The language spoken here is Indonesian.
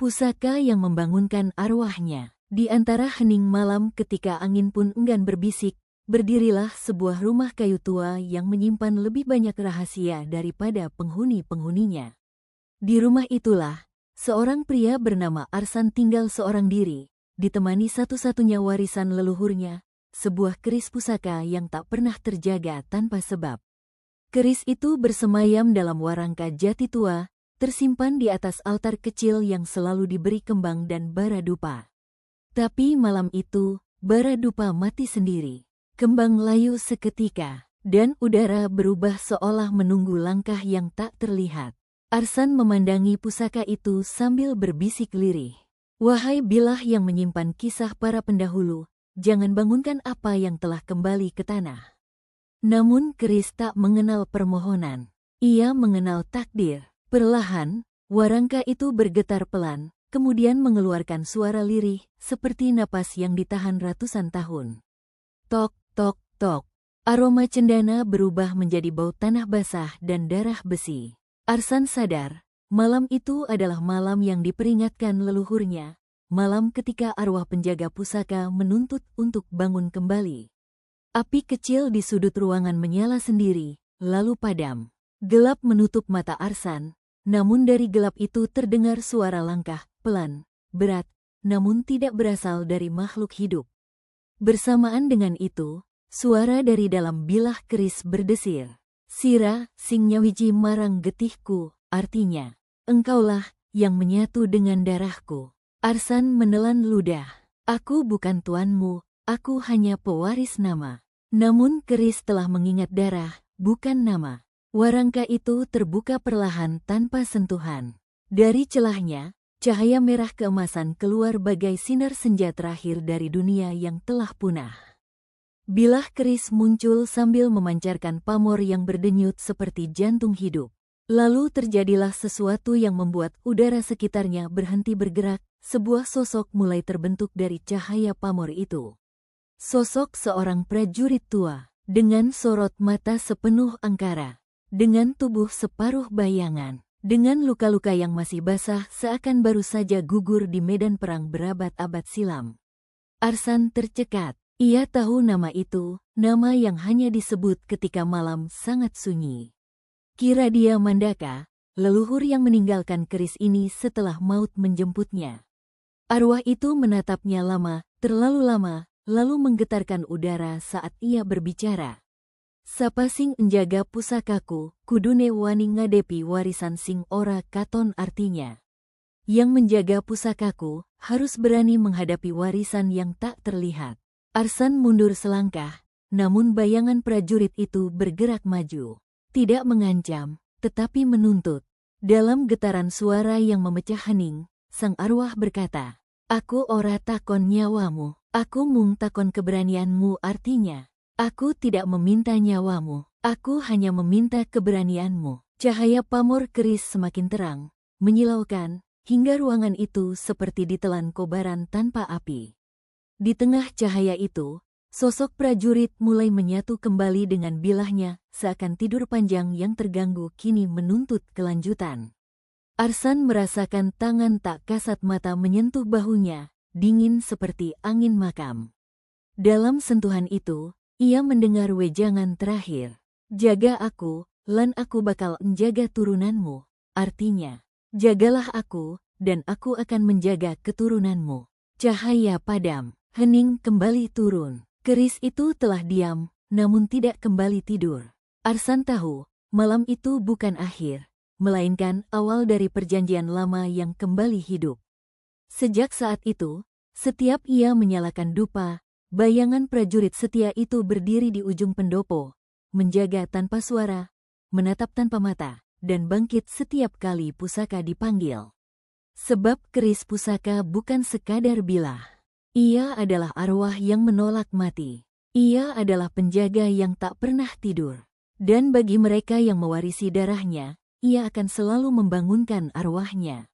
Pusaka yang membangunkan arwahnya. Di antara hening malam ketika angin pun enggan berbisik, berdirilah sebuah rumah kayu tua yang menyimpan lebih banyak rahasia daripada penghuni-penghuninya. Di rumah itulah, seorang pria bernama Arsan tinggal seorang diri, ditemani satu-satunya warisan leluhurnya, sebuah keris pusaka yang tak pernah terjaga tanpa sebab. Keris itu bersemayam dalam warangka jati tua, tersimpan di atas altar kecil yang selalu diberi kembang dan bara dupa. Tapi malam itu, bara dupa mati sendiri. Kembang layu seketika, dan udara berubah seolah menunggu langkah yang tak terlihat. Arsan memandangi pusaka itu sambil berbisik lirih. Wahai bilah yang menyimpan kisah para pendahulu, jangan bangunkan apa yang telah kembali ke tanah. Namun keris tak mengenal permohonan. Ia mengenal takdir. Perlahan, warangka itu bergetar pelan, kemudian mengeluarkan suara lirih, seperti napas yang ditahan ratusan tahun. Tok, tok, tok. Aroma cendana berubah menjadi bau tanah basah dan darah besi. Arsan sadar, malam itu adalah malam yang diperingatkan leluhurnya, malam ketika arwah penjaga pusaka menuntut untuk bangun kembali. Api kecil di sudut ruangan menyala sendiri, lalu padam. Gelap menutup mata Arsan, namun dari gelap itu terdengar suara langkah, pelan, berat, namun tidak berasal dari makhluk hidup. Bersamaan dengan itu, suara dari dalam bilah keris berdesir. Sira, sing nyawiji marang getihku, artinya, engkaulah yang menyatu dengan darahku. Arsan menelan ludah. Aku bukan tuanmu, aku hanya pewaris nama. Namun keris telah mengingat darah, bukan nama. Warangka itu terbuka perlahan tanpa sentuhan. Dari celahnya, cahaya merah keemasan keluar bagai sinar senja terakhir dari dunia yang telah punah. Bilah keris muncul sambil memancarkan pamor yang berdenyut seperti jantung hidup. Lalu terjadilah sesuatu yang membuat udara sekitarnya berhenti bergerak, sebuah sosok mulai terbentuk dari cahaya pamor itu. Sosok seorang prajurit tua, dengan sorot mata sepenuh angkara, dengan tubuh separuh bayangan, dengan luka-luka yang masih basah seakan baru saja gugur di medan perang berabad-abad silam. Arsan tercekat. Ia tahu nama itu, nama yang hanya disebut ketika malam sangat sunyi. Kira dia Mandaka, leluhur yang meninggalkan keris ini setelah maut menjemputnya. Arwah itu menatapnya lama, terlalu lama, lalu menggetarkan udara saat ia berbicara. Sapa sing enjaga pusakaku, kudune wani ngadepi warisan sing ora katon artinya. Yang menjaga pusakaku, harus berani menghadapi warisan yang tak terlihat. Arsan mundur selangkah, namun bayangan prajurit itu bergerak maju. Tidak mengancam, tetapi menuntut. Dalam getaran suara yang memecah hening, sang arwah berkata, "Aku ora takon nyawamu, aku mung takon keberanianmu artinya. Aku tidak meminta nyawamu, aku hanya meminta keberanianmu." Cahaya pamor keris semakin terang, menyilaukan, hingga ruangan itu seperti ditelan kobaran tanpa api. Di tengah cahaya itu, sosok prajurit mulai menyatu kembali dengan bilahnya, seakan tidur panjang yang terganggu kini menuntut kelanjutan. Arsan merasakan tangan tak kasat mata menyentuh bahunya, dingin seperti angin makam. Dalam sentuhan itu, ia mendengar wejangan terakhir. "Jaga aku, lan aku bakal menjaga turunanmu." Artinya, jagalah aku, dan aku akan menjaga keturunanmu. Cahaya padam. Hening kembali turun. Keris itu telah diam, namun tidak kembali tidur. Arsan tahu, malam itu bukan akhir, melainkan awal dari perjanjian lama yang kembali hidup. Sejak saat itu, setiap ia menyalakan dupa, bayangan prajurit setia itu berdiri di ujung pendopo, menjaga tanpa suara, menatap tanpa mata, dan bangkit setiap kali pusaka dipanggil. Sebab keris pusaka bukan sekadar bilah. Ia adalah arwah yang menolak mati. Ia adalah penjaga yang tak pernah tidur. Dan bagi mereka yang mewarisi darahnya, ia akan selalu membangunkan arwahnya.